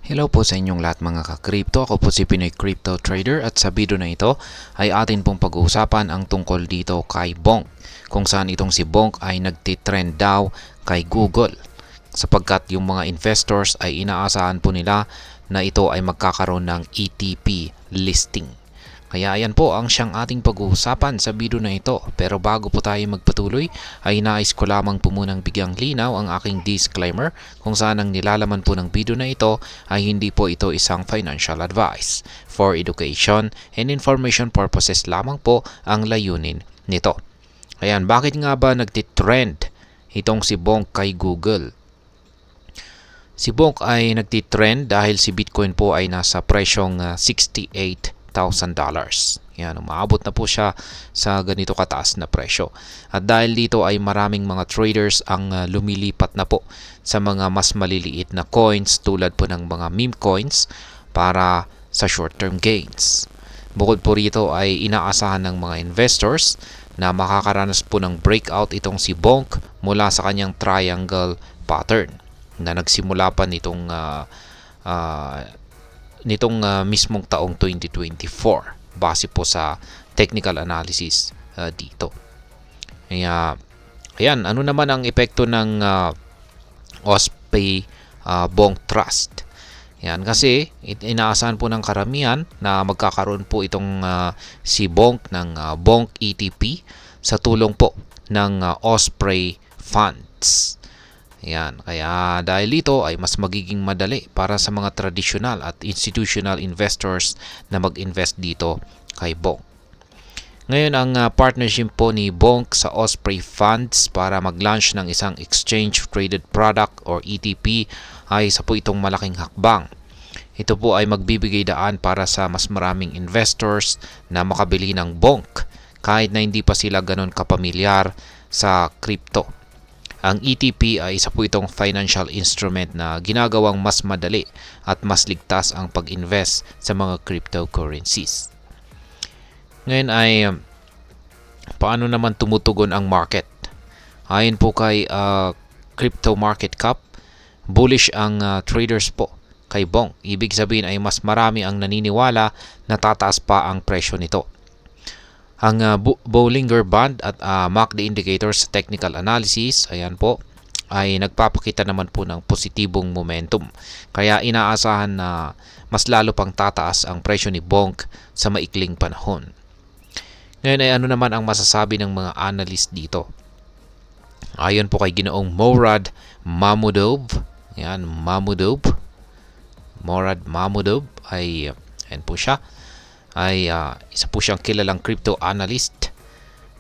Hello po sa inyong lahat mga ka-crypto. Ako po si Pinoy Crypto Trader at sa video na ito ay atin pong pag-uusapan ang tungkol dito kay Bonk. Kung saan itong si Bonk ay nagtitrend daw kay Google. Sapagkat yung mga investors ay inaasahan po nila na ito ay magkakaroon ng ETP listing. Kaya ayan po ang siyang ating pag-uusapan sa video na ito. Pero bago po tayo magpatuloy ay nais ko lamang po munang bigyang linaw ang aking disclaimer kung saan ang nilalaman po ng video na ito ay hindi po ito isang financial advice. For education and information purposes lamang po ang layunin nito. Ayan, bakit nga ba nagtitrend itong si Bonk kay Google? Si Bonk ay nagtitrend dahil si Bitcoin po ay nasa presyong $68,000. Yan, umaabot na po siya sa ganito kataas na presyo. At dahil dito ay maraming mga traders ang lumilipat na po sa mga mas maliliit na coins tulad po ng mga meme coins para sa short-term gains. Bukod po rito ay inaasahan ng mga investors na makakaranas po ng breakout itong si Bonk mula sa kanyang triangle pattern na nagsimula pa nitong mismong taong 2024 base po sa technical analysis dito. Kaya, ayan, ano naman ang epekto ng OSPREY Bonk Trust? Yan, kasi inaasahan po ng karamihan na magkakaroon po itong si Bonk ng Bonk ETP sa tulong po ng OSPREY Funds. Yan, kaya dahil dito ay mas magiging madali para sa mga traditional at institutional investors na mag-invest dito kay Bonk. Ngayon ang partnership po ni Bonk sa Osprey Funds para mag-launch ng isang exchange traded product or ETP ay isa po itong malaking hakbang. Ito po ay magbibigay daan para sa mas maraming investors na makabili ng Bonk kahit na hindi pa sila ganun kapamilyar sa crypto. Ang ETP ay isa po itong financial instrument na ginagawang mas madali at mas ligtas ang pag-invest sa mga cryptocurrencies. Ngayon ay paano naman tumutugon ang market? Ayon po kay Crypto Market Cap, bullish ang traders po kay Bonk. Ibig sabihin ay mas marami ang naniniwala na tataas pa ang presyo nito. Ang Bollinger Band at MACD indicators sa technical analysis, ayan po, ay nagpapakita naman po ng positibong momentum. Kaya inaasahan na mas lalo pang tataas ang presyo ni Bonk sa maikling panahon. Ngayon ay ano naman ang masasabi ng mga analyst dito? Ayon po kay Ginoong Morad Mahmudov, ayan, Morad Mahmudov ay ayan po siya. Ay isa po siyang kilalang crypto analyst.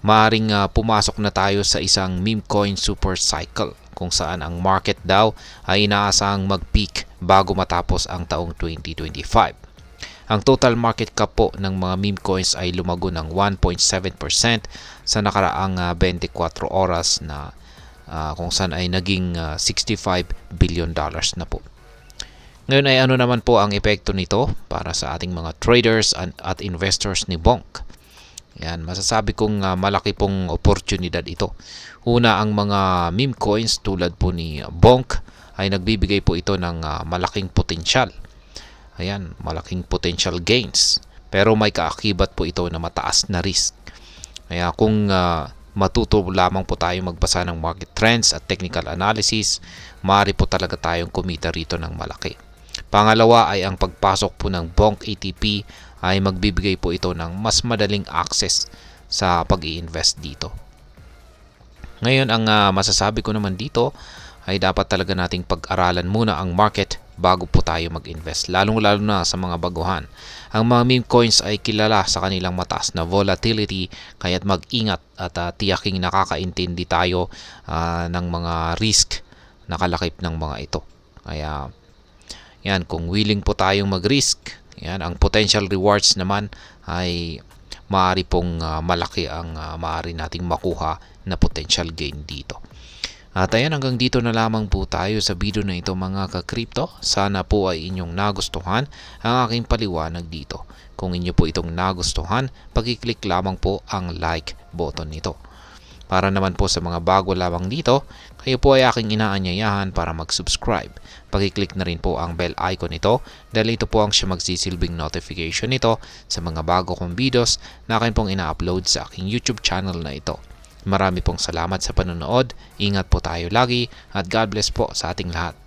Maaring pumasok na tayo sa isang meme coin super cycle kung saan ang market daw ay inaasahang mag-peak bago matapos ang taong 2025. Ang total market cap po ng mga meme coins ay lumago ng 1.7% sa nakaraang 24 oras na kung saan ay naging $65 billion na po. Ngayon ay ano naman po ang epekto nito para sa ating mga traders at investors ni Bonk. Yan, masasabi kong malaki pong oportunidad ito. Una, ang mga meme coins tulad po ni Bonk ay nagbibigay po ito ng malaking potensyal. Ayan, malaking potential gains. Pero may kaakibat po ito na mataas na risk. Kaya kung matuto lamang po tayo magbasa ng market trends at technical analysis, maaari po talaga tayong kumita rito ng malaki. Pangalawa ay ang pagpasok po ng Bonk ETP ay magbibigay po ito ng mas madaling access sa pag-i-invest dito. Ngayon ang masasabi ko naman dito ay dapat talaga nating pag-aralan muna ang market bago po tayo mag-invest, lalong-lalo na sa mga baguhan. Ang mga meme coins ay kilala sa kanilang mataas na volatility, kaya't mag-ingat at tiyaking nakakaintindi tayo ng mga risk na kalakip ng mga ito. Kaya yan, kung willing po tayong mag-risk, yan, ang potential rewards naman ay maaari pong malaki ang maaari nating makuha na potential gain dito. At ayan, hanggang dito na lamang po tayo sa video na ito mga ka-crypto. Sana po ay inyong nagustuhan ang aking paliwanag dito. Kung inyo po itong nagustuhan, pag-i-click lamang po ang like button nito. Para naman po sa mga bago lamang dito, kayo po ay aking inaanyayahan para mag-subscribe. Pag-click na rin po ang bell icon nito dahil ito po ang siya magsisilbing notification nito sa mga bago kong videos na akin pong ina-upload sa aking YouTube channel na ito. Marami pong salamat sa panonood, ingat po tayo lagi at God bless po sa ating lahat.